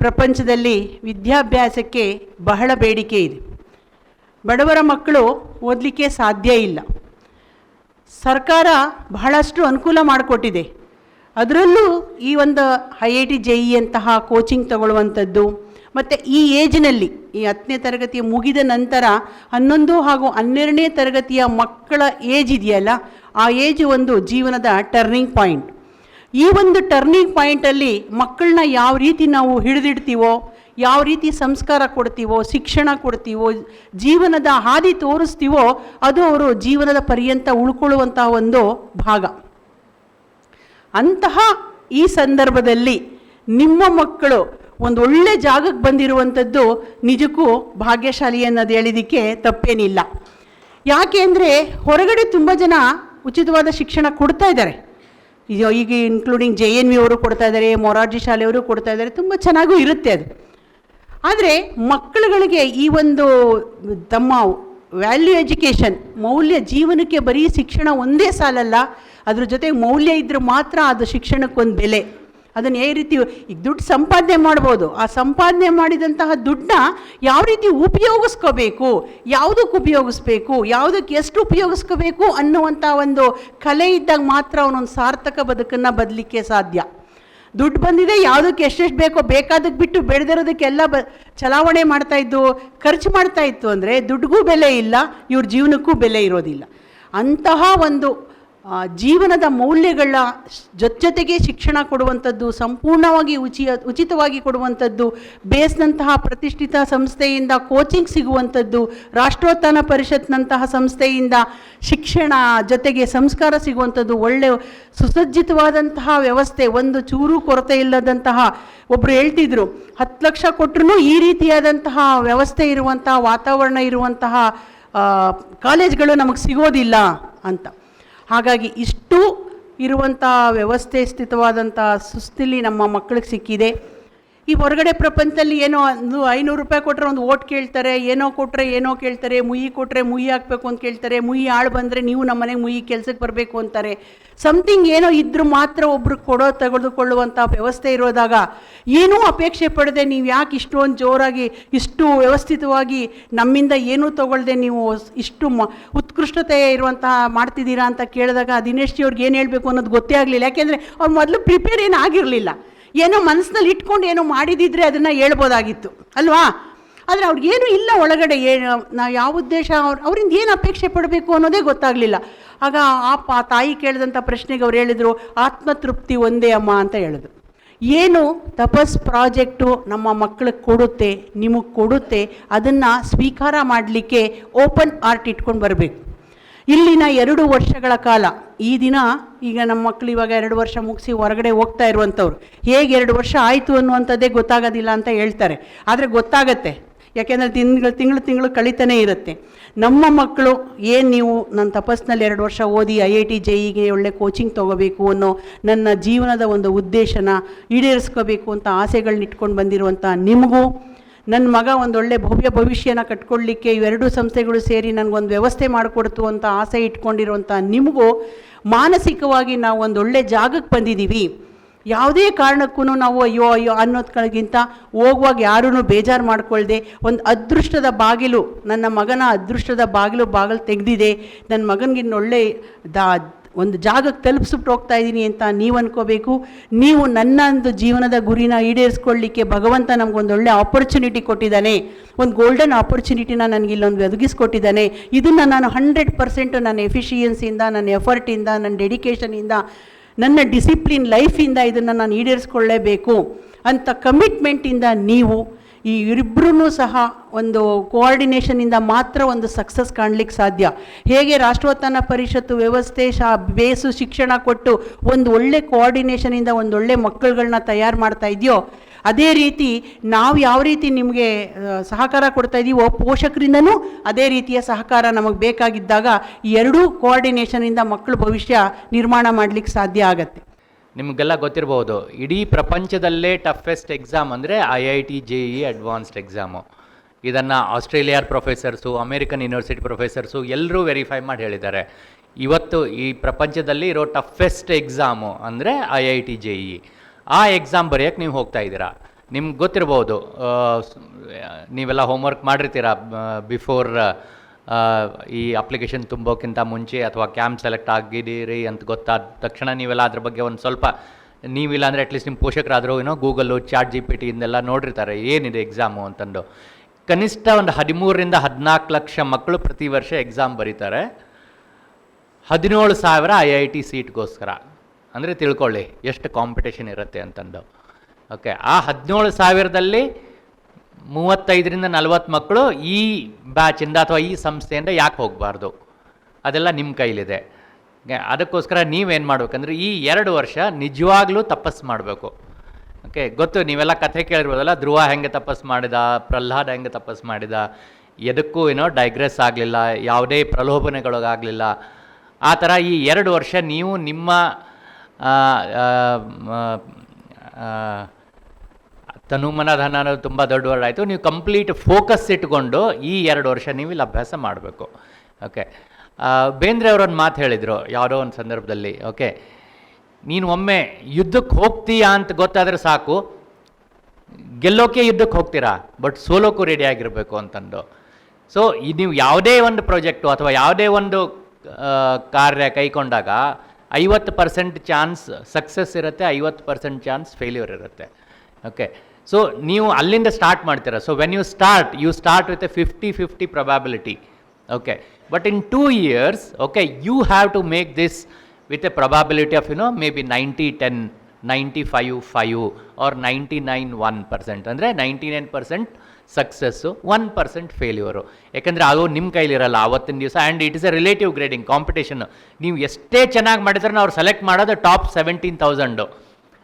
ಪ್ರಪಂಚದಲ್ಲಿ ವಿದ್ಯಾಭ್ಯಾಸಕ್ಕೆ ಬಹಳ ಬೇಡಿಕೆ ಇದೆ. ಬಡವರ ಮಕ್ಕಳು ಓದಲಿಕ್ಕೆ ಸಾಧ್ಯ ಇಲ್ಲ. ಸರ್ಕಾರ ಬಹಳಷ್ಟು ಅನುಕೂಲ ಮಾಡಿಕೊಟ್ಟಿದೆ. ಅದರಲ್ಲೂ ಈ ಒಂದು IIT JEE ಅಂತಹ ಕೋಚಿಂಗ್ ತಗೊಳ್ಳುವಂಥದ್ದು, ಮತ್ತು ಈ ಏಜ್ನಲ್ಲಿ ಈ 10ನೇ ತರಗತಿ ಮುಗಿದ ನಂತರ 11 ಹಾಗೂ 12ನೇ ತರಗತಿಯ ಮಕ್ಕಳ ಏಜ್ ಇದೆಯಲ್ಲ, ಆ ಏಜ್ ಒಂದು ಜೀವನದ ಟರ್ನಿಂಗ್ ಪಾಯಿಂಟ್. ಈ ಒಂದು ಟರ್ನಿಂಗ್ ಪಾಯಿಂಟಲ್ಲಿ ಮಕ್ಕಳನ್ನ ಯಾವ ರೀತಿ ನಾವು ಹಿಡಿದಿಡ್ತೀವೋ, ಯಾವ ರೀತಿ ಸಂಸ್ಕಾರ ಕೊಡ್ತೀವೋ, ಶಿಕ್ಷಣ ಕೊಡ್ತೀವೋ, ಜೀವನದ ಹಾದಿ ತೋರಿಸ್ತೀವೋ, ಅದು ಅವರು ಜೀವನದ ಪರ್ಯಂತ ಉಳ್ಕೊಳ್ಳುವಂತಹ ಒಂದು ಭಾಗ. ಅಂತಹ ಈ ಸಂದರ್ಭದಲ್ಲಿ ನಿಮ್ಮ ಮಕ್ಕಳು ಒಂದು ಒಳ್ಳೆ ಜಾಗಕ್ಕೆ ಬಂದಿರುವಂಥದ್ದು ನಿಜಕ್ಕೂ ಭಾಗ್ಯಶಾಲಿ ಅನ್ನೋದು ಹೇಳಿದ್ದಕ್ಕೆ ತಪ್ಪೇನಿಲ್ಲ. ಯಾಕೆ ಅಂದರೆ ಹೊರಗಡೆ ತುಂಬ ಜನ ಉಚಿತವಾದ ಶಿಕ್ಷಣ ಕೊಡ್ತಾ ಇದ್ದಾರೆ. ಈಗ ಇನ್ಕ್ಲೂಡಿಂಗ್ JNV ಅವರು ಕೊಡ್ತಾ ಇದ್ದಾರೆ, ಮೊರಾರ್ಜಿ ಶಾಲೆಯವರು ಕೊಡ್ತಾ ಇದ್ದಾರೆ, ತುಂಬ ಚೆನ್ನಾಗೂ ಇರುತ್ತೆ ಅದು. ಆದರೆ ಮಕ್ಕಳುಗಳಿಗೆ ಈ ಒಂದು ತಮ್ಮ ವ್ಯಾಲ್ಯೂ ಎಜುಕೇಷನ್, ಮೌಲ್ಯ ಜೀವನಕ್ಕೆ ಬರೀ ಶಿಕ್ಷಣ ಒಂದೇ ಸಾಲಲ್ಲ, ಅದ್ರ ಜೊತೆಗೆ ಮೌಲ್ಯ ಇದ್ದರೆ ಮಾತ್ರ ಅದು ಶಿಕ್ಷಣಕ್ಕೊಂದು ಬೆಲೆ. ಅದನ್ನು ಯಾವ ರೀತಿ ಈಗ ದುಡ್ಡು ಸಂಪಾದನೆ ಮಾಡ್ಬೋದು, ಆ ಸಂಪಾದನೆ ಮಾಡಿದಂತಹ ದುಡ್ಡನ್ನ ಯಾವ ರೀತಿ ಉಪಯೋಗಿಸ್ಕೋಬೇಕು, ಯಾವುದಕ್ಕೆ ಉಪಯೋಗಿಸ್ಬೇಕು, ಯಾವುದಕ್ಕೆ ಎಷ್ಟು ಉಪಯೋಗಿಸ್ಕೋಬೇಕು ಅನ್ನುವಂಥ ಒಂದು ಕಲೆ ಇದ್ದಾಗ ಮಾತ್ರ ಅವನೊಂದು ಸಾರ್ಥಕ ಬದುಕನ್ನು ಬದಲಿಕ್ಕೆ ಸಾಧ್ಯ. ದುಡ್ಡು ಬಂದಿದೆ, ಯಾವುದಕ್ಕೆ ಎಷ್ಟೆಷ್ಟು ಬೇಕೋ ಬೇಕಾದಕ್ಕೆ ಬಿಟ್ಟು ಬೆಳೆದಿರೋದಕ್ಕೆಲ್ಲ ಚಲಾವಣೆ ಮಾಡ್ತಾಯಿದ್ದು, ಖರ್ಚು ಮಾಡ್ತಾಯಿತ್ತು ಅಂದರೆ ದುಡ್ಡಿಗೂ ಬೆಲೆ ಇಲ್ಲ, ಇವ್ರ ಜೀವನಕ್ಕೂ ಬೆಲೆ ಇರೋದಿಲ್ಲ. ಅಂತಹ ಒಂದು ಜೀವನದ ಮೌಲ್ಯಗಳ ಜೊತೆಗೆ ಶಿಕ್ಷಣ ಕೊಡುವಂಥದ್ದು, ಸಂಪೂರ್ಣವಾಗಿ ಉಚಿತವಾಗಿ ಕೊಡುವಂಥದ್ದು, ಬೇಸ್ನಂತಹ ಪ್ರತಿಷ್ಠಿತ ಸಂಸ್ಥೆಯಿಂದ ಕೋಚಿಂಗ್ ಸಿಗುವಂಥದ್ದು, ರಾಷ್ಟ್ರೋತ್ಥಾನ ಪರಿಷತ್ನಂತಹ ಸಂಸ್ಥೆಯಿಂದ ಶಿಕ್ಷಣ ಜೊತೆಗೆ ಸಂಸ್ಕಾರ ಸಿಗುವಂಥದ್ದು, ಒಳ್ಳೆ ಸುಸಜ್ಜಿತವಾದಂತಹ ವ್ಯವಸ್ಥೆ, ಒಂದು ಚೂರು ಕೊರತೆ ಇಲ್ಲದಂತಹ, ಒಬ್ಬರು ಹೇಳ್ತಿದ್ರು 10 ಲಕ್ಷ ಕೊಟ್ಟರೂ ಈ ರೀತಿಯಾದಂತಹ ವ್ಯವಸ್ಥೆ ಇರುವಂತಹ, ವಾತಾವರಣ ಇರುವಂತಹ ಕಾಲೇಜ್ಗಳು ನಮಗೆ ಸಿಗೋದಿಲ್ಲ ಅಂತ. ಹಾಗಾಗಿ ಇಷ್ಟು ಇರುವಂಥ ವ್ಯವಸ್ಥೆ ಸ್ಥಿತವಾದಂಥ ಸುಸ್ಥಿತಿ ನಮ್ಮ ಮಕ್ಕಳಿಗೆ ಸಿಕ್ಕಿದೆ. ಈ ಹೊರಗಡೆ ಪ್ರಪಂಚದಲ್ಲಿ ಏನೋ ಒಂದು 500 ರೂಪಾಯಿ ಕೊಟ್ಟರೆ ಒಂದು ಓಟ್ ಕೇಳ್ತಾರೆ, ಏನೋ ಕೊಟ್ಟರೆ ಏನೋ ಕೇಳ್ತಾರೆ, ಮುಯಿ ಕೊಟ್ಟರೆ ಮುಯಿ ಹಾಕಬೇಕು ಅಂತ ಕೇಳ್ತಾರೆ, ಮುಯಿ ಆಳು ಬಂದರೆ ನೀವು ನಮ್ಮ ಮನೆಗೆ ಮುಯಿ ಕೆಲಸಕ್ಕೆ ಬರಬೇಕು ಅಂತಾರೆ. ಸಮಥಿಂಗ್ ಏನೋ ಇದ್ದರೂ ಮಾತ್ರ ಒಬ್ರು ತೆಗೆದುಕೊಳ್ಳುವಂಥ ವ್ಯವಸ್ಥೆ ಇರೋದಾಗ ಏನೂ ಅಪೇಕ್ಷೆ ಪಡದೆ ನೀವು ಯಾಕೆ ಇಷ್ಟೊಂದು ಜೋರಾಗಿ ಇಷ್ಟು ವ್ಯವಸ್ಥಿತವಾಗಿ ನಮ್ಮಿಂದ ಏನೂ ತೊಗೊಳ್ದೆ ನೀವು ಇಷ್ಟು ಉತ್ಕೃಷ್ಟತೆ ಇರುವಂತಹ ಮಾಡ್ತಿದ್ದೀರಾ ಅಂತ ಕೇಳಿದಾಗ ದಿನೇಶ್ ಜಿ ಅವ್ರಿಗೆ ಏನು ಹೇಳಬೇಕು ಅನ್ನೋದು ಗೊತ್ತೇ ಆಗಲಿಲ್ಲ. ಯಾಕೆಂದರೆ ಅವ್ರು ಮೊದಲು ಪ್ರಿಪೇರ್ ಏನು ಆಗಿರಲಿಲ್ಲ, ಏನೋ ಮನಸ್ಸಿನಲ್ಲಿ ಇಟ್ಕೊಂಡು ಏನೋ ಮಾಡಿದಿದ್ರೆ ಅದನ್ನು ಹೇಳ್ಬೋದಾಗಿತ್ತು ಅಲ್ವಾ. ಆದರೆ ಅವ್ರಿಗೇನು ಇಲ್ಲ ಒಳಗಡೆ, ನಾವು ಯಾವ ಉದ್ದೇಶ, ಅವರಿಂದ ಏನು ಅಪೇಕ್ಷೆ ಪಡಬೇಕು ಅನ್ನೋದೇ ಗೊತ್ತಾಗಲಿಲ್ಲ. ಆಗ ಆ ತಾಯಿ ಕೇಳಿದಂಥ ಪ್ರಶ್ನೆಗೆ ಅವ್ರು ಹೇಳಿದರು, ಆತ್ಮತೃಪ್ತಿ ಒಂದೇ ಅಮ್ಮ ಅಂತ ಹೇಳಿದ್ರು. ಏನು ತಪಸ್ ಪ್ರಾಜೆಕ್ಟು ನಮ್ಮ ಮಕ್ಕಳಿಗೆ ಕೊಡುತ್ತೆ, ನಿಮಗೆ ಕೊಡುತ್ತೆ, ಅದನ್ನು ಸ್ವೀಕಾರ ಮಾಡಲಿಕ್ಕೆ ಓಪನ್ ಆರ್ಟ್ ಇಟ್ಕೊಂಡು ಬರಬೇಕು. ಇಲ್ಲಿನ 2 ವರ್ಷಗಳ ಕಾಲ, ಈ ದಿನ ಈಗ ನಮ್ಮ ಮಕ್ಕಳು ಇವಾಗ 2 ವರ್ಷ ಮುಗಿಸಿ ಹೊರಗಡೆ ಹೋಗ್ತಾ ಇರುವಂಥವ್ರು ಹೇಗೆ 2 ವರ್ಷ ಆಯಿತು ಅನ್ನುವಂಥದ್ದೇ ಗೊತ್ತಾಗೋದಿಲ್ಲ ಅಂತ ಹೇಳ್ತಾರೆ. ಆದರೆ ಗೊತ್ತಾಗತ್ತೆ, ಯಾಕೆಂದರೆ ತಿಂಗಳು ಕಳೀತಾನೆ ಇರುತ್ತೆ. ನಮ್ಮ ಮಕ್ಕಳು ಏನು ನೀವು ನನ್ನ ತಪಸ್ಸಿನಲ್ಲಿ 2 ವರ್ಷ ಓದಿ IIT JEEಗೆ ಒಳ್ಳೆ ಕೋಚಿಂಗ್ ತೊಗೋಬೇಕು ಅನ್ನೋ ನನ್ನ ಜೀವನದ ಒಂದು ಉದ್ದೇಶನ ಈಡೇರಿಸ್ಕೋಬೇಕು ಅಂತ ಆಸೆಗಳನ್ನ ಇಟ್ಕೊಂಡು ಬಂದಿರುವಂಥ ನಿಮಗೂ, ನನ್ನ ಮಗ ಒಂದೊಳ್ಳೆ ಭವ್ಯ ಭವಿಷ್ಯನ ಕಟ್ಕೊಳ್ಳಿಕ್ಕೆ ಇವೆರಡೂ ಸಂಸ್ಥೆಗಳು ಸೇರಿ ನನಗೊಂದು ವ್ಯವಸ್ಥೆ ಮಾಡಿಕೊಡ್ತು ಅಂತ ಆಸೆ ಇಟ್ಕೊಂಡಿರುವಂಥ ನಿಮಗೂ, ಮಾನಸಿಕವಾಗಿ ನಾವು ಒಂದೊಳ್ಳೆ ಜಾಗಕ್ಕೆ ಬಂದಿದ್ದೀವಿ. ಯಾವುದೇ ಕಾರಣಕ್ಕೂ ನಾವು ಅಯ್ಯೋ ಅನ್ನೋದ್ಗಳಿಗಿಂತ ಹೋಗುವಾಗ ಯಾರೂ ಬೇಜಾರು ಮಾಡ್ಕೊಳ್ದೆ ಒಂದು ಅದೃಷ್ಟದ ಬಾಗಿಲು, ನನ್ನ ಮಗನ ಅದೃಷ್ಟದ ಬಾಗಿಲು ತೆಗೆದಿದೆ, ನನ್ನ ಮಗನಿಗೆ ಇನ್ನೊಳ್ಳೆ ಒಂದು ಜಾಗಕ್ಕೆ ತಲುಪಿಸ್ಬಿಟ್ಟು ಹೋಗ್ತಾ ಇದ್ದೀನಿ ಅಂತ ನೀವು ಅನ್ಕೋಬೇಕು. ನೀವು ನನ್ನ ಒಂದು ಜೀವನದ ಗುರಿನ ಈಡೇರಿಸ್ಕೊಳ್ಳಿಕ್ಕೆ ಭಗವಂತ ನಮಗೊಂದೊಳ್ಳೆ ಆಪರ್ಚುನಿಟಿ ಕೊಟ್ಟಿದ್ದಾನೆ, ಒಂದು ಗೋಲ್ಡನ್ ಆಪರ್ಚುನಿಟಿನ ನನಗೆ ಇಲ್ಲೊಂದು ಒದಗಿಸ್ಕೊಟ್ಟಿದ್ದಾನೆ. ಇದನ್ನು ನಾನು 100% ನನ್ನ ಎಫಿಷಿಯನ್ಸಿಯಿಂದ, ನನ್ನ ಎಫರ್ಟಿಂದ, ನನ್ನ ಡೆಡಿಕೇಷನಿಂದ, ನನ್ನ ಡಿಸಿಪ್ಲಿನ್ ಲೈಫಿಂದ ಇದನ್ನು ನಾನು ಈಡೇರಿಸ್ಕೊಳ್ಳೇಬೇಕು ಅಂತ ಕಮಿಟ್ಮೆಂಟಿಂದ ನೀವು ಈ ಇಬ್ಬರೂ ಸಹ ಒಂದು ಕೋಆರ್ಡಿನೇಷನಿಂದ ಮಾತ್ರ ಒಂದು ಸಕ್ಸಸ್ ಕಾಣಲಿಕ್ಕೆ ಸಾಧ್ಯ. ಹೇಗೆ ರಾಷ್ಟ್ರೋತ್ಥಾನ ಪರಿಷತ್ತು ವ್ಯವಸ್ಥೆ ಬೇಸು ಶಿಕ್ಷಣ ಕೊಟ್ಟು ಒಂದು ಒಳ್ಳೆ ಕೋಆರ್ಡಿನೇಷನಿಂದ ಒಂದೊಳ್ಳೆ ಮಕ್ಕಳುಗಳನ್ನ ತಯಾರು ಮಾಡ್ತಾ ಇದೆಯೋ, ಅದೇ ರೀತಿ ನಾವು ಯಾವ ರೀತಿ ನಿಮಗೆ ಸಹಕಾರ ಕೊಡ್ತಾ ಇದ್ದೀವೋ ಪೋಷಕರಿಂದನೂ ಅದೇ ರೀತಿಯ ಸಹಕಾರ ನಮಗೆ ಬೇಕಾಗಿದ್ದಾಗ ಈ ಎರಡೂ ಕೋಆರ್ಡಿನೇಷನಿಂದ ಮಕ್ಕಳ ಭವಿಷ್ಯ ನಿರ್ಮಾಣ ಮಾಡಲಿಕ್ಕೆ ಸಾಧ್ಯ ಆಗತ್ತೆ. ನಿಮಗೆಲ್ಲ ಗೊತ್ತಿರ್ಬೋದು, ಇಡೀ ಪ್ರಪಂಚದಲ್ಲೇ ಟಫೆಸ್ಟ್ ಎಕ್ಸಾಮ್ ಅಂದರೆ IIT JEE ಅಡ್ವಾನ್ಸ್ಡ್ ಎಕ್ಸಾಮು. ಇದನ್ನು Australia professors, American university professors ಎಲ್ಲರೂ ವೆರಿಫೈ ಮಾಡಿ ಹೇಳಿದ್ದಾರೆ. ಇವತ್ತು ಈ ಪ್ರಪಂಚದಲ್ಲಿ ಇರೋ ಟಫೆಸ್ಟ್ ಎಕ್ಸಾಮು ಅಂದರೆ IIT JEE. ಆ ಎಕ್ಸಾಮ್ ಬರೆಯೋಕ್ಕೆ ನೀವು ಹೋಗ್ತಾ ಇದ್ದೀರಾ. ನಿಮ್ಗೆ ಗೊತ್ತಿರ್ಬೋದು, ನೀವೆಲ್ಲ ಹೋಮ್ವರ್ಕ್ ಮಾಡಿರ್ತೀರ ಬಿಫೋರ್ ಈ ಅಪ್ಲಿಕೇಶನ್ ತುಂಬೋಕ್ಕಿಂತ ಮುಂಚೆ, ಅಥವಾ ಕ್ಯಾಂಪ್ ಸೆಲೆಕ್ಟ್ ಆಗಿದ್ದೀರಿ ಅಂತ ಗೊತ್ತಾದ ತಕ್ಷಣ ನೀವೆಲ್ಲ ಅದ್ರ ಬಗ್ಗೆ ಒಂದು ಸ್ವಲ್ಪ, ನೀವಿಲ್ಲ ಅಂದರೆ ಅಟ್ಲೀಸ್ಟ್ ನಿಮ್ಮ ಪೋಷಕರಾದರೂ ಗೂಗಲ್ಲು, ChatGPT ಇಂದೆಲ್ಲ ನೋಡಿರ್ತಾರೆ ಏನಿದೆ ಎಕ್ಸಾಮು ಅಂತಂದು. ಕನಿಷ್ಠ ಒಂದು 13ರಿಂದ 14 ಲಕ್ಷ ಮಕ್ಕಳು ಪ್ರತಿ ವರ್ಷ ಎಕ್ಸಾಮ್ ಬರೀತಾರೆ. 17,000 IIT ಸೀಟ್ಗೋಸ್ಕರ. ಅಂದರೆ ತಿಳ್ಕೊಳ್ಳಿ ಎಷ್ಟು ಕಾಂಪಿಟೇಷನ್ ಇರುತ್ತೆ ಅಂತಂದು. ಓಕೆ, ಆ 17,000ದಲ್ಲಿ 35ರಿಂದ 40 ಮಕ್ಕಳು ಈ ಬ್ಯಾಚಿಂದ ಅಥವಾ ಈ ಸಂಸ್ಥೆಯಿಂದ ಯಾಕೆ ಹೋಗಬಾರ್ದು, ಅದೆಲ್ಲ ನಿಮ್ಮ ಕೈಲಿದೆ. ಅದಕ್ಕೋಸ್ಕರ ನೀವೇನು ಮಾಡ್ಬೇಕಂದ್ರೆ ಈ 2 ವರ್ಷ ನಿಜವಾಗ್ಲೂ ತಪಸ್ಸು ಮಾಡಬೇಕು. ಓಕೆ, ಗೊತ್ತು ನೀವೆಲ್ಲ ಕಥೆ ಕೇಳಿರ್ಬೋದಲ್ಲ, ಧ್ರುವ ಹೆಂಗೆ ತಪಸ್ಸು ಮಾಡಿದ, ಪ್ರಹ್ಲಾದ ಹೆಂಗೆ ತಪಸ್ಸು ಮಾಡಿದ, ಎದಕ್ಕೂ ಡೈಗ್ರೆಸ್ ಆಗಲಿಲ್ಲ, ಯಾವುದೇ ಪ್ರಲೋಭನೆಗಳಿಗಾಗಲಿಲ್ಲ. ಆ ಥರ ಈ 2 ವರ್ಷ ನೀವು ನಿಮ್ಮ ತನುಮನ ಧನ ಅನ್ನೋದು ತುಂಬ ದೊಡ್ಡ ವರ್ಡ್ ಆಯಿತು, ನೀವು ಕಂಪ್ಲೀಟ್ ಫೋಕಸ್ ಇಟ್ಕೊಂಡು ಈ 2 ವರ್ಷ ನೀವು ಇಲ್ಲಿ ಅಭ್ಯಾಸ ಮಾಡಬೇಕು. ಓಕೆ, ಬೇಂದ್ರೆ ಅವರೊಂದು ಮಾತು ಹೇಳಿದರು ಯಾವುದೋ ಒಂದು ಸಂದರ್ಭದಲ್ಲಿ. ಓಕೆ, ನೀನು ಒಮ್ಮೆ ಯುದ್ಧಕ್ಕೆ ಹೋಗ್ತೀಯಾ ಅಂತ ಗೊತ್ತಾದರೆ ಸಾಕು, ಗೆಲ್ಲೋಕೆ ಯುದ್ಧಕ್ಕೆ ಹೋಗ್ತೀರಾ, ಬಟ್ ಸೋಲೋಕ್ಕೂ ರೆಡಿ ಆಗಿರಬೇಕು ಅಂತಂದು. ಸೊ ನೀವು ಯಾವುದೇ ಒಂದು ಪ್ರಾಜೆಕ್ಟು ಅಥವಾ ಯಾವುದೇ ಒಂದು ಕಾರ್ಯ ಕೈಗೊಂಡಾಗ 50% ಚಾನ್ಸ್ ಸಕ್ಸಸ್ ಇರುತ್ತೆ, 50% ಚಾನ್ಸ್ ಫೇಲ್ಯೂರ್ ಇರುತ್ತೆ. ಓಕೆ, ಸೊ ನೀವು ಅಲ್ಲಿಂದ ಸ್ಟಾರ್ಟ್ ಮಾಡ್ತೀರಾ. So when you start with a 50-50 probability. Okay, but in 2 years, okay, you have to make this with a probability of maybe 90-10, 95-5 or 99-1%. ಅಂದರೆ 99% ಸಕ್ಸಸ್ಸು, 1% ಫೇಲ್ಯೂರು. ಯಾಕಂದರೆ ಅದು ನಿಮ್ಮ ಕೈಲಿರಲ್ಲ ಆವತ್ತಿನ ದಿವಸ. And it is A relative grading competition. ನೀವು ಎಷ್ಟೇ ಚೆನ್ನಾಗಿ ಮಾಡಿದ್ರೆ ಅವ್ರು ಸೆಲೆಕ್ಟ್ ಮಾಡೋದು ಟಾಪ್ 17,000.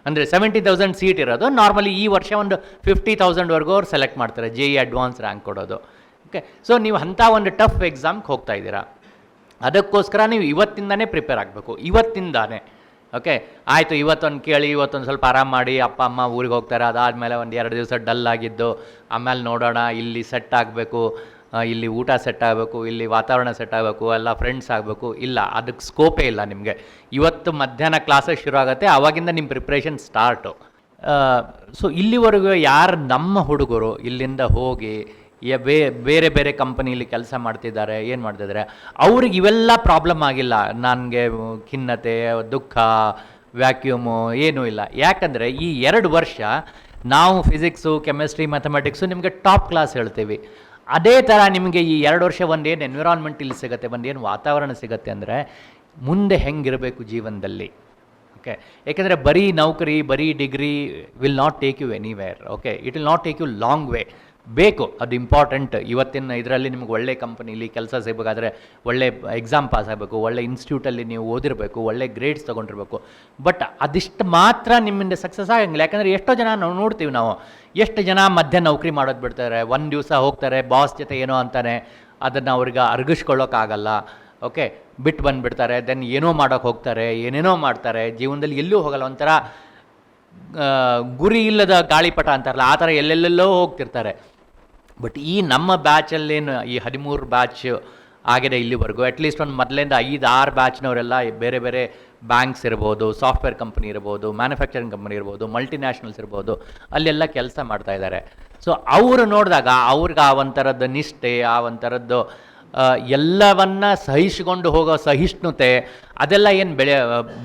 ಅಂದರೆ 70,000 ಸೀಟ್ ಇರೋದು. ನಾರ್ಮಲಿ ಈ ವರ್ಷ ಒಂದು 50,000ವರೆಗೂ ಅವ್ರು ಸೆಲೆಕ್ಟ್ ಮಾಡ್ತಾರೆ, JEE ಅಡ್ವಾನ್ಸ್ ರ್ಯಾಂಕ್ ಕೊಡೋದು. ಓಕೆ, ಸೊ ನೀವು ಅಂಥ ಒಂದು ಟಫ್ ಎಕ್ಸಾಮ್ಗೆ ಹೋಗ್ತಾ ಇದ್ದೀರಾ. ಅದಕ್ಕೋಸ್ಕರ ನೀವು ಇವತ್ತಿಂದನೇ ಪ್ರಿಪೇರ್ ಆಗಬೇಕು, ಇವತ್ತಿಂದಾನೇ. ಓಕೆ, ಆಯಿತು ಇವತ್ತೊಂದು ಕೇಳಿ, ಇವತ್ತೊಂದು ಸ್ವಲ್ಪ ಆರಾಮ ಮಾಡಿ, ಅಪ್ಪ ಅಮ್ಮ ಊರಿಗೆ ಹೋಗ್ತಾರೆ, ಅದಾದಮೇಲೆ ಒಂದು 2 ದಿವಸ ಡಲ್ ಆಗಿದ್ದು, ಆಮೇಲೆ ನೋಡೋಣ, ಇಲ್ಲಿ ಸೆಟ್ ಆಗಬೇಕು, ಇಲ್ಲಿ ಊಟ ಸೆಟ್ ಆಗಬೇಕು, ಇಲ್ಲಿ ವಾತಾವರಣ ಸೆಟ್ ಆಗಬೇಕು, ಎಲ್ಲ ಫ್ರೆಂಡ್ಸ್ ಆಗಬೇಕು. ಇಲ್ಲ, ಅದಕ್ಕೆ ಸ್ಕೋಪೇ ಇಲ್ಲ ನಿಮಗೆ. ಇವತ್ತು ಮಧ್ಯಾಹ್ನ ಕ್ಲಾಸಸ್ ಶುರು ಆಗುತ್ತೆ, ಆವಾಗಿಂದ ನಿಮ್ಮ ಪ್ರಿಪ್ರೇಷನ್ ಸ್ಟಾರ್ಟು. ಸೊ ಇಲ್ಲಿವರೆಗೂ ಯಾರು ನಮ್ಮ ಹುಡುಗರು ಇಲ್ಲಿಂದ ಹೋಗಿ ಬೇರೆ ಬೇರೆ ಕಂಪನಿಲಿ ಕೆಲಸ ಮಾಡ್ತಿದ್ದಾರೆ, ಏನು ಮಾಡ್ತಿದ್ದಾರೆ, ಅವ್ರಿಗೆ ಇವೆಲ್ಲ ಪ್ರಾಬ್ಲಮ್ ಆಗಿಲ್ಲ. ನನಗೆ ಖಿನ್ನತೆ, ದುಃಖ, ವ್ಯಾಕ್ಯೂಮು ಏನೂ ಇಲ್ಲ. ಯಾಕಂದರೆ ಈ 2 ವರ್ಷ ನಾವು ಫಿಸಿಕ್ಸು, ಕೆಮಿಸ್ಟ್ರಿ, ಮ್ಯಾಥಮೆಟಿಕ್ಸು ನಿಮಗೆ ಟಾಪ್ ಕ್ಲಾಸ್ ಹೇಳ್ತೀವಿ. ಅದೇ ಥರ ನಿಮಗೆ ಈ 2 ವರ್ಷ ಒಂದೇನು ಎನ್ವಿರಾನ್ಮೆಂಟ್ ಇಲ್ಲಿ ಸಿಗುತ್ತೆ, ಒಂದೇನು ವಾತಾವರಣ ಸಿಗುತ್ತೆ ಅಂದರೆ ಮುಂದೆ ಹೆಂಗಿರಬೇಕು ಜೀವನದಲ್ಲಿ. ಓಕೆ, ಯಾಕೆಂದರೆ ಬರೀ ನೌಕರಿ, ಬರೀ degree will not take you anywhere. Okay, it will not take you long way. ಬೇಕು, ಅದು ಇಂಪಾರ್ಟೆಂಟ್. ಇವತ್ತಿನ ಇದರಲ್ಲಿ ನಿಮ್ಗೆ ಒಳ್ಳೆ ಕಂಪನಿಲಿ ಕೆಲಸ ಸಿಗಬೇಕಾದ್ರೆ ಒಳ್ಳೆ ಎಕ್ಸಾಮ್ ಪಾಸ್ ಆಗಬೇಕು, ಒಳ್ಳೆ ಇನ್ಸ್ಟಿಟ್ಯೂಟಲ್ಲಿ ನೀವು ಓದಿರಬೇಕು, ಒಳ್ಳೆ ಗ್ರೇಡ್ಸ್ ತೊಗೊಂಡಿರ್ಬೇಕು. ಬಟ್ ಅದಿಷ್ಟು ಮಾತ್ರ ನಿಮ್ಮಿಂದ ಸಕ್ಸಸ್ ಆಗಂಗಿಲ್ಲ. ಯಾಕಂದರೆ ಎಷ್ಟೋ ಜನ ನಾವು ನೋಡ್ತೀವಿ, ಎಷ್ಟು ಜನ ಮಧ್ಯ ನೌಕರಿ ಮಾಡೋದು ಬಿಡ್ತಾರೆ, ಒಂದು ದಿವಸ ಹೋಗ್ತಾರೆ, ಬಾಸ್ ಜೊತೆ ಏನೋ ಅಂತಾನೆ, ಅದನ್ನು ಅವ್ರಿಗೆ ಅರ್ಗಿಸ್ಕೊಳ್ಳೋಕ್ಕಾಗಲ್ಲ. ಓಕೆ, ಬಿಟ್ಟು ಬಂದುಬಿಡ್ತಾರೆ, ದೆನ್ ಏನೋ ಮಾಡೋಕ್ಕೆ ಹೋಗ್ತಾರೆ, ಏನೇನೋ ಮಾಡ್ತಾರೆ, ಜೀವನದಲ್ಲಿ ಎಲ್ಲೂ ಹೋಗಲ್ಲ. ಒಂಥರ ಗುರಿ ಇಲ್ಲದ ಗಾಳಿಪಟ ಅಂತಾರಲ್ಲ, ಆ ಥರ ಎಲ್ಲೆಲ್ಲೆಲ್ಲೋ ಹೋಗ್ತಿರ್ತಾರೆ. ಬಟ್ ಈ ನಮ್ಮ ಬ್ಯಾಚಲ್ಲೇನು ಈ 13 ಬ್ಯಾಚ್ ಆಗಿದೆ ಇಲ್ಲಿವರೆಗೂ, ಅಟ್ಲೀಸ್ಟ್ ಒಂದು ಮೊದಲಿಂದ 5-6 ಬ್ಯಾಚ್ನವರೆಲ್ಲ ಬೇರೆ ಬೇರೆ ಬ್ಯಾಂಕ್ಸ್ ಇರ್ಬೋದು, ಸಾಫ್ಟ್ವೇರ್ ಕಂಪ್ನಿ ಇರ್ಬೋದು, ಮ್ಯಾನುಫ್ಯಾಕ್ಚರಿಂಗ್ ಕಂಪ್ನಿ ಇರ್ಬೋದು, ಮಲ್ಟಿನ್ಯಾಷನಲ್ಸ್ ಇರ್ಬೋದು, ಅಲ್ಲೆಲ್ಲ ಕೆಲಸ ಮಾಡ್ತಾ ಇದ್ದಾರೆ. ಸೊ ಅವರು ನೋಡಿದಾಗ ಅವ್ರಿಗೆ ಆ ಒಂಥರದ್ದು ನಿಷ್ಠೆ, ಆ ಒಂಥರದ್ದು ಎಲ್ಲವನ್ನ ಸಹಿಸಿಕೊಂಡು ಹೋಗೋ ಸಹಿಷ್ಣುತೆ, ಅದೆಲ್ಲ ಏನು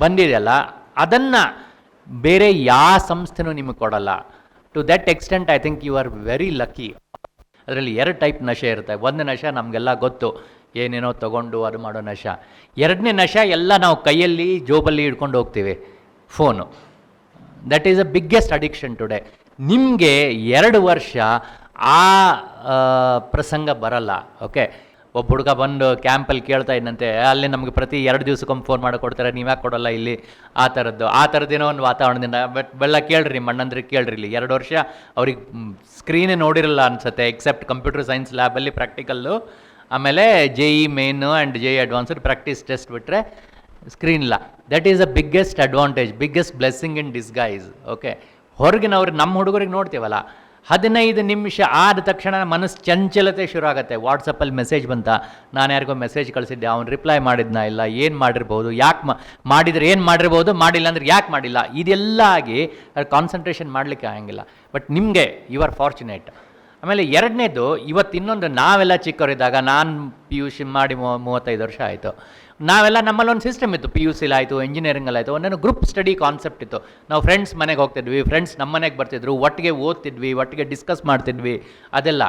ಬಂದಿದೆಯಲ್ಲ, ಅದನ್ನು ಬೇರೆ ಯಾವ ಸಂಸ್ಥೆನೂ ನಿಮಗೆ ಕೊಡಲ್ಲ. To that extent I think you are very lucky. ಅದರಲ್ಲಿ 2 ಟೈಪ್ ನಶೆ ಇರುತ್ತೆ. ಒಂದು ನಶೆ ನಮಗೆಲ್ಲ ಗೊತ್ತು, ಏನೇನೋ ತೊಗೊಂಡು ಅದು ಮಾಡೋ ನಶೆ. 2ನೇ ನಶೆ ಎಲ್ಲ ನಾವು ಕೈಯಲ್ಲಿ ಜೋಬಲ್ಲಿ ಹಿಡ್ಕೊಂಡು ಹೋಗ್ತೀವಿ, phone. That is a biggest addiction today. ನಿಮಗೆ 2 ವರ್ಷ ಆ ಪ್ರಸಂಗ ಬರಲ್ಲ. ಓಕೆ, ಒಬ್ಬ ಹುಡುಗ ಬಂದು ಕ್ಯಾಂಪಲ್ಲಿ ಕೇಳ್ತಾ ಇದ್ದಂತೆ, ಅಲ್ಲಿ ನಮಗೆ ಪ್ರತಿ 2 ದಿವಸಕ್ಕೊಮ್ಮೆ ಫೋನ್ ಮಾಡಿ ಕೊಡ್ತಾರೆ, ನೀವ್ಯಾಕೆ ಕೊಡೋಲ್ಲ ಇಲ್ಲಿ, ಆ ಥರದ್ದೇನೋ ಒಂದು ವಾತಾವರಣದಿಂದ. ಬಟ್ ಬೆಲ್ಲ ಕೇಳ್ರಿ, ನಿಮ್ಮ ಅಣ್ಣಂದ್ರಿಗೆ ಕೇಳ್ರಿ, ಇಲ್ಲಿ 2 ವರ್ಷ ಅವ್ರಿಗೆ ಸ್ಕ್ರೀನೇ ನೋಡಿರಲ್ಲ ಅನಿಸುತ್ತೆ, ಎಕ್ಸೆಪ್ಟ್ ಕಂಪ್ಯೂಟರ್ ಸೈನ್ಸ್ ಲ್ಯಾಬಲ್ಲಿ ಪ್ರಾಕ್ಟಿಕಲ್ಲು, ಆಮೇಲೆ JEE main and JEE advanced practice test ಬಿಟ್ಟರೆ ಸ್ಕ್ರೀನ್ ಇಲ್ಲ. That is a biggest advantage, biggest blessing in disguise. Okay, ಹೊರಗಿನವ್ರಿಗೆ ನಮ್ಮ ಹುಡುಗರಿಗೆ ನೋಡ್ತೀವಲ್ಲ, 15 ನಿಮಿಷ ಆದ ತಕ್ಷಣ ಮನಸ್ಸು ಚಂಚಲತೆ ಶುರು ಆಗುತ್ತೆ. ವಾಟ್ಸಪ್ಪಲ್ಲಿ ಮೆಸೇಜ್ ಬಂತ, ನಾನು ಯಾರಿಗೋ ಮೆಸೇಜ್ ಕಳಿಸಿದ್ದೆ, ಅವ್ನು ರಿಪ್ಲೈ ಮಾಡಿದ್ನಾ ಇಲ್ಲ, ಏನು ಮಾಡಿರ್ಬೋದು, ಯಾಕೆ ಮಾಡಿದರೆ ಏನು ಮಾಡಿರ್ಬೋದು, ಮಾಡಿಲ್ಲ ಅಂದ್ರೆ ಯಾಕೆ ಮಾಡಿಲ್ಲ, ಇದೆಲ್ಲ ಆಗಿ ಕಾನ್ಸಂಟ್ರೇಷನ್ ಮಾಡಲಿಕ್ಕೆ ಆಗಂಗಿಲ್ಲ. ಬಟ್ ನಿಮಗೆ ಯು ಆರ್ ಫಾರ್ಚುನೇಟ್. ಆಮೇಲೆ ಎರಡನೇದು, ಇವತ್ತು ಇನ್ನೊಂದು, ನಾವೆಲ್ಲ ಚಿಕ್ಕವರಿದ್ದಾಗ, ನಾನು PUC ಮಾಡಿ 35 ವರ್ಷ ಆಯಿತು, ನಾವೆಲ್ಲ ನಮ್ಮಲ್ಲಿ ಒಂದು ಸಿಸ್ಟಮ್ ಇತ್ತು. PUC ಆಯಿತು, ಇಂಜಿನಿಯರಿಂಗಲ್ಲಾಯಿತು, ಒಂದೇನು ಗ್ರೂಪ್ ಸ್ಟಡಿ ಕಾನ್ಸೆಪ್ಟ್ ಇತ್ತು. ನಾವು ಫ್ರೆಂಡ್ಸ್ ಮನೆಗೆ ಹೋಗ್ತಿದ್ವಿ, ಫ್ರೆಂಡ್ಸ್ ನಮ್ಮ ಮನೆಗೆ ಬರ್ತಿದ್ರು, ಒಟ್ಟಿಗೆ ಓದ್ತಿದ್ವಿ, ಒಟ್ಟಿಗೆ ಡಿಸ್ಕಸ್ ಮಾಡ್ತಿದ್ವಿ. ಅದೆಲ್ಲ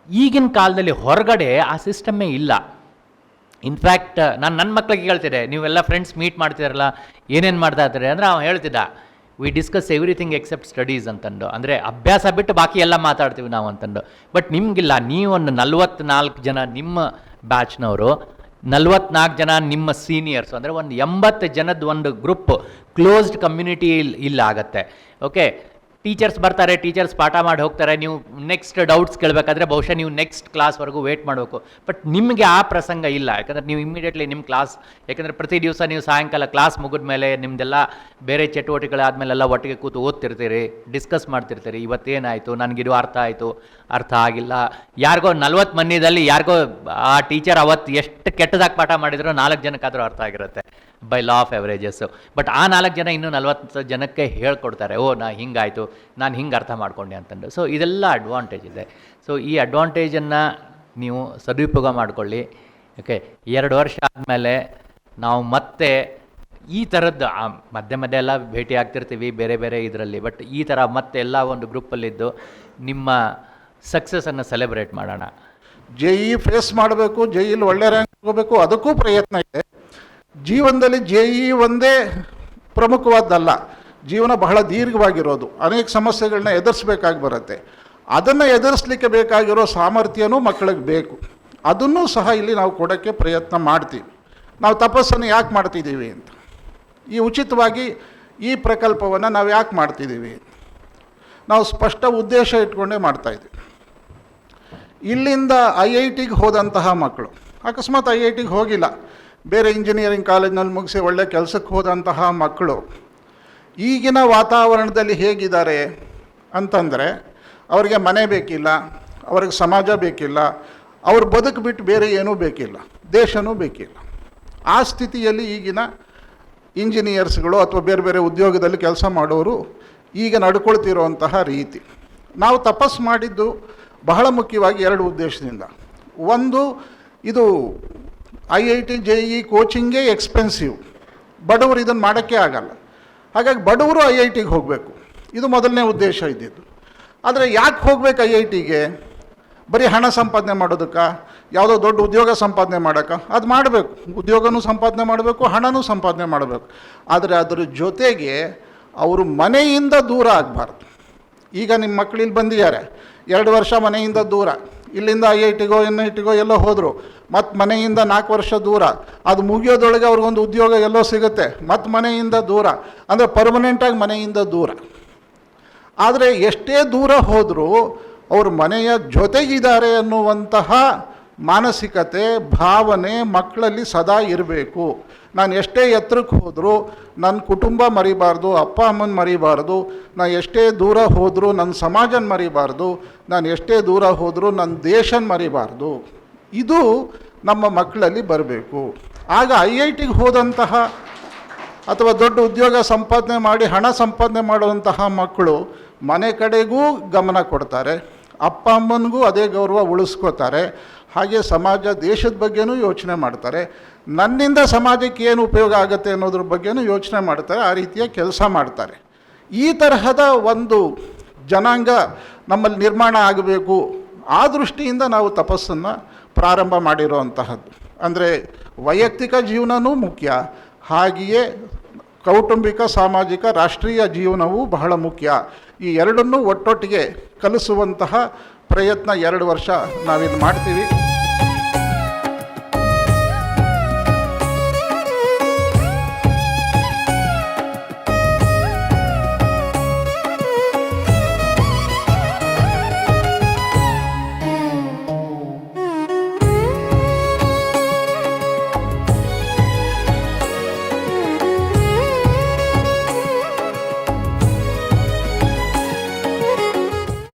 ಈಗಿನ ಕಾಲದಲ್ಲಿ ಹೊರಗಡೆ ಆ ಸಿಸ್ಟಮ್ಮೇ ಇಲ್ಲ. ಇನ್ಫ್ಯಾಕ್ಟ್ ನಾನು ನನ್ನ ಮಕ್ಕಳಿಗೆ ಹೇಳ್ತಿದ್ದೆ, ನೀವೆಲ್ಲ ಫ್ರೆಂಡ್ಸ್ ಮೀಟ್ ಮಾಡ್ತಿದಾರಲ್ಲ, ಏನೇನು ಮಾಡ್ತಾ ಇರ್ತಾರೆ ಅಂದರೆ, ಅವ್ನು ಹೇಳ್ತಿದ್ದ, we discuss everything except studies ಅಂತಂದು. ಅಂದರೆ ಅಭ್ಯಾಸ ಬಿಟ್ಟು ಬಾಕಿ ಎಲ್ಲ ಮಾತಾಡ್ತೀವಿ ನಾವು ಅಂತಂದು. ಬಟ್ ನಿಮಗಿಲ್ಲ, ನೀವೊಂದು 44 ಜನ ನಿಮ್ಮ ಬ್ಯಾಚ್ನವರು, 44 ಜನ ನಿಮ್ಮ ಸೀನಿಯರ್ಸ್, ಅಂದರೆ ಒಂದು 80 ಜನದ ಒಂದು ಗ್ರೂಪ್ ಕ್ಲೋಸ್ಡ್ ಕಮ್ಯುನಿಟಿ ಇಲ್ಲ ಆಗತ್ತೆ. ಓಕೆ, ಟೀಚರ್ಸ್ ಬರ್ತಾರೆ, ಟೀಚರ್ಸ್ ಪಾಠ ಮಾಡಿ ಹೋಗ್ತಾರೆ, ನೀವು ನೆಕ್ಸ್ಟ್ ಡೌಟ್ಸ್ ಕೇಳಬೇಕಾದ್ರೆ ಬಹುಶಃ ನೀವು ನೆಕ್ಸ್ಟ್ ಕ್ಲಾಸ್ವರೆಗೂ ವೇಟ್ ಮಾಡಬೇಕು. ಬಟ್ ನಿಮಗೆ ಆ ಪ್ರಸಂಗ ಇಲ್ಲ, ಯಾಕಂದರೆ ನೀವು ಇಮಿಡಿಯೇಟ್ಲಿ ನಿಮ್ಮ ಕ್ಲಾಸ್, ಯಾಕಂದರೆ ಪ್ರತಿ ದಿವಸ ನೀವು ಸಾಯಂಕಾಲ ಕ್ಲಾಸ್ ಮುಗಿದ ಮೇಲೆ ನಿಮ್ಮದೆಲ್ಲ ಬೇರೆ ಚಟುವಟಿಕೆಗಳಾದಮೇಲೆಲ್ಲ ಒಟ್ಟಿಗೆ ಕೂತು ಓದ್ತಿರ್ತೀರಿ, ಡಿಸ್ಕಸ್ ಮಾಡ್ತಿರ್ತೀರಿ, ಇವತ್ತೇನಾಯಿತು, ನನಗಿದು ಅರ್ಥ ಆಯಿತು, ಅರ್ಥ ಆಗಿಲ್ಲ. ಯಾರಿಗೋ 40 ಮಂದಿದಲ್ಲಿ ಯಾರಿಗೋ ಆ ಟೀಚರ್ ಅವತ್ತು ಎಷ್ಟು ಕೆಟ್ಟದಾಗಿ ಪಾಠ ಮಾಡಿದ್ರು 4 ಜನಕ್ಕಾದರೂ ಅರ್ಥ ಆಗಿರುತ್ತೆ ಬೈ ಲಾ ಆಫ್ ಎವರೇಜಸ್ಸು. ಬಟ್ ಆ 4 ಜನ ಇನ್ನೂ 40 ಜನಕ್ಕೆ ಹೇಳ್ಕೊಡ್ತಾರೆ, ಓ ನಾ ಹಿಂಗಾಯಿತು, ನಾನು ಹಿಂಗೆ ಅರ್ಥ ಮಾಡ್ಕೊಂಡೆ ಅಂತಂದು. ಸೊ ಇದೆಲ್ಲ ಅಡ್ವಾಂಟೇಜ್ ಇದೆ. ಸೊ ಈ ಅಡ್ವಾಂಟೇಜನ್ನು ನೀವು ಸದುಪಯೋಗ ಮಾಡಿಕೊಳ್ಳಿ. ಓಕೆ, 2 ವರ್ಷ ಆದಮೇಲೆ ನಾವು ಮತ್ತೆ ಈ ಥರದ್ದು ಮಧ್ಯೆ ಎಲ್ಲ ಭೇಟಿ ಆಗ್ತಿರ್ತೀವಿ ಬೇರೆ ಬೇರೆ ಇದರಲ್ಲಿ. ಬಟ್ ಈ ಥರ ಮತ್ತೆ ಎಲ್ಲ ಒಂದು ಗ್ರೂಪಲ್ಲಿದ್ದು ನಿಮ್ಮ ಸಕ್ಸಸ್ಸನ್ನು ಸೆಲೆಬ್ರೇಟ್ ಮಾಡೋಣ. JEE ಫೇಸ್ ಮಾಡಬೇಕು, JEEಲಿ ಒಳ್ಳೆ ರ್ಯಾಂಕ್ ತಗೋಬೇಕು, ಅದಕ್ಕೂ ಪ್ರಯತ್ನ ಇದೆ. ಜೀವನದಲ್ಲಿ JEE ಒಂದೇ ಪ್ರಮುಖವಾದ್ದಲ್ಲ, ಜೀವನ ಬಹಳ ದೀರ್ಘವಾಗಿರೋದು, ಅನೇಕ ಸಮಸ್ಯೆಗಳನ್ನ ಎದುರಿಸ್ಬೇಕಾಗಿ ಬರುತ್ತೆ. ಅದನ್ನು ಎದುರಿಸಲಿಕ್ಕೆ ಬೇಕಾಗಿರೋ ಸಾಮರ್ಥ್ಯನೂ ಮಕ್ಕಳಿಗೆ ಬೇಕು. ಅದನ್ನೂ ಸಹ ಇಲ್ಲಿ ನಾವು ಕೊಡೋಕ್ಕೆ ಪ್ರಯತ್ನ ಮಾಡ್ತೀವಿ. ನಾವು ತಪಸ್ಸನ್ನು ಯಾಕೆ ಮಾಡ್ತಿದ್ದೀವಿ ಅಂತ, ಈ ಉಚಿತವಾಗಿ ಈ ಪ್ರಕಲ್ಪವನ್ನು ನಾವು ಯಾಕೆ ಮಾಡ್ತಿದ್ದೀವಿ, ನಾವು ಸ್ಪಷ್ಟ ಉದ್ದೇಶ ಇಟ್ಕೊಂಡೇ ಮಾಡ್ತಾಯಿದ್ದೀವಿ. ಇಲ್ಲಿಂದ IITಗೆ ಹೋದಂತಹ ಮಕ್ಕಳು, ಅಕಸ್ಮಾತ್ IITಗೆ ಹೋಗಿಲ್ಲ, ಬೇರೆ ಇಂಜಿನಿಯರಿಂಗ್ ಕಾಲೇಜ್ನಲ್ಲಿ ಮುಗಿಸಿ ಒಳ್ಳೆ ಕೆಲಸಕ್ಕೆ ಹೋದಂತಹ ಮಕ್ಕಳು ಈಗಿನ ವಾತಾವರಣದಲ್ಲಿ ಹೇಗಿದ್ದಾರೆ ಅಂತಂದರೆ, ಅವರಿಗೆ ಮನೆ ಬೇಕಿಲ್ಲ, ಅವ್ರಿಗೆ ಸಮಾಜ ಬೇಕಿಲ್ಲ, ಅವ್ರ ಬದುಕು ಬಿಟ್ಟು ಬೇರೆ ಏನೂ ಬೇಕಿಲ್ಲ, ದೇಶನೂ ಬೇಕಿಲ್ಲ. ಆ ಸ್ಥಿತಿಯಲ್ಲಿ ಈಗಿನ ಇಂಜಿನಿಯರ್ಸ್ಗಳು ಅಥವಾ ಬೇರೆ ಬೇರೆ ಉದ್ಯೋಗದಲ್ಲಿ ಕೆಲಸ ಮಾಡೋರು ಈಗ ನಡ್ಕೊಳ್ತಿರೋಂತಹ ರೀತಿ. ನಾವು ತಪಸ್ಸು ಮಾಡಿದ್ದು ಬಹಳ ಮುಖ್ಯವಾಗಿ 2 ಉದ್ದೇಶದಿಂದ. ಒಂದು, ಇದು IIT JEE ಕೋಚಿಂಗೇ ಎಕ್ಸ್ಪೆನ್ಸಿವ್, ಬಡವರು ಇದನ್ನು ಮಾಡೋಕ್ಕೆ ಆಗಲ್ಲ. ಹಾಗಾಗಿ ಬಡವರು IITಗೆ ಹೋಗಬೇಕು, ಇದು ಮೊದಲನೇ ಉದ್ದೇಶ ಇದ್ದಿದ್ದು. ಆದರೆ ಯಾಕೆ ಹೋಗ್ಬೇಕು IITಗೆ? ಬರೀ ಹಣ ಸಂಪಾದನೆ ಮಾಡೋದಕ್ಕೆ, ಯಾವುದೋ ದೊಡ್ಡ ಉದ್ಯೋಗ ಸಂಪಾದನೆ ಮಾಡೋಕ್ಕೆ? ಅದು ಮಾಡಬೇಕು, ಉದ್ಯೋಗನೂ ಸಂಪಾದನೆ ಮಾಡಬೇಕು, ಹಣನೂ ಸಂಪಾದನೆ ಮಾಡಬೇಕು. ಆದರೆ ಅದರ ಜೊತೆಗೆ ಅವರು ಮನೆಯಿಂದ ದೂರ ಆಗಬಾರ್ದು. ಈಗ ನಿಮ್ಮ ಮಕ್ಕಳು ಇಲ್ಲಿ ಬಂದಿದ್ದಾರೆ, 2 ವರ್ಷ ಮನೆಯಿಂದ ದೂರ, ಇಲ್ಲಿಂದ IITಗೋ NITಗೋ ಎಲ್ಲೋ ಹೋದರು, ಮತ್ತು ಮನೆಯಿಂದ 4 ವರ್ಷ ದೂರ, ಅದು ಮುಗಿಯೋದೊಳಗೆ ಅವ್ರಿಗೊಂದು ಉದ್ಯೋಗ ಎಲ್ಲೋ ಸಿಗುತ್ತೆ, ಮತ್ತು ಮನೆಯಿಂದ ದೂರ, ಅಂದರೆ ಪರ್ಮನೆಂಟಾಗಿ ಮನೆಯಿಂದ ದೂರ. ಆದರೆ ಎಷ್ಟೇ ದೂರ ಹೋದರೂ ಅವರು ಮನೆಯ ಜೊತೆಗಿದ್ದಾರೆ ಅನ್ನುವಂತಹ ಮಾನಸಿಕತೆ, ಭಾವನೆ ಮಕ್ಕಳಲ್ಲಿ ಸದಾ ಇರಬೇಕು. ನಾನು ಎಷ್ಟೇ ಎತ್ತರಕ್ಕೆ ಹೋದರೂ ನನ್ನ ಕುಟುಂಬ ಮರಿಬಾರ್ದು, ಅಪ್ಪ ಅಮ್ಮನ ಮರಿಬಾರ್ದು, ನಾನು ಎಷ್ಟೇ ದೂರ ಹೋದರೂ ನನ್ನ ಸಮಾಜನ ಮರಿಬಾರ್ದು, ನಾನು ಎಷ್ಟೇ ದೂರ ಹೋದರೂ ನನ್ನ ದೇಶನ ಮರಿಬಾರ್ದು. ಇದು ನಮ್ಮ ಮಕ್ಕಳಲ್ಲಿ ಬರಬೇಕು. ಆಗ IITಗೆ ಹೋದಂತಹ ಅಥವಾ ದೊಡ್ಡ ಉದ್ಯೋಗ ಸಂಪಾದನೆ ಮಾಡಿ ಹಣ ಸಂಪಾದನೆ ಮಾಡುವಂತಹ ಮಕ್ಕಳು ಮನೆ ಕಡೆಗೂ ಗಮನ ಕೊಡ್ತಾರೆ, ಅಪ್ಪ ಅಮ್ಮನಿಗೂ ಅದೇ ಗೌರವ ಉಳಿಸ್ಕೋತಾರೆ, ಹಾಗೆ ಸಮಾಜ ದೇಶದ ಬಗ್ಗೆನೂ ಯೋಚನೆ ಮಾಡ್ತಾರೆ, ನನ್ನಿಂದ ಸಮಾಜಕ್ಕೆ ಏನು ಉಪಯೋಗ ಆಗುತ್ತೆ ಅನ್ನೋದ್ರ ಬಗ್ಗೆನೂ ಯೋಚನೆ ಮಾಡ್ತಾರೆ, ಆ ರೀತಿಯ ಕೆಲಸ ಮಾಡ್ತಾರೆ. ಈ ತರಹದ ಒಂದು ಜನಾಂಗ ನಮ್ಮಲ್ಲಿ ನಿರ್ಮಾಣ ಆಗಬೇಕು. ಆ ದೃಷ್ಟಿಯಿಂದ ನಾವು ತಪಸ್ಸನ್ನು ಪ್ರಾರಂಭ ಮಾಡಿರೋವಂತಹದ್ದು. ಅಂದರೆ ವೈಯಕ್ತಿಕ ಜೀವನವೂ ಮುಖ್ಯ, ಹಾಗೆಯೇ ಕೌಟುಂಬಿಕ, ಸಾಮಾಜಿಕ, ರಾಷ್ಟ್ರೀಯ ಜೀವನವೂ ಬಹಳ ಮುಖ್ಯ. ಈ ಎರಡನ್ನೂ ಒಟ್ಟೊಟ್ಟಿಗೆ ಕಲಿಸುವಂತಹ ಪ್ರಯತ್ನ 2 ವರ್ಷ ನಾವಿಲ್ಲಿ ಮಾಡ್ತೀವಿ.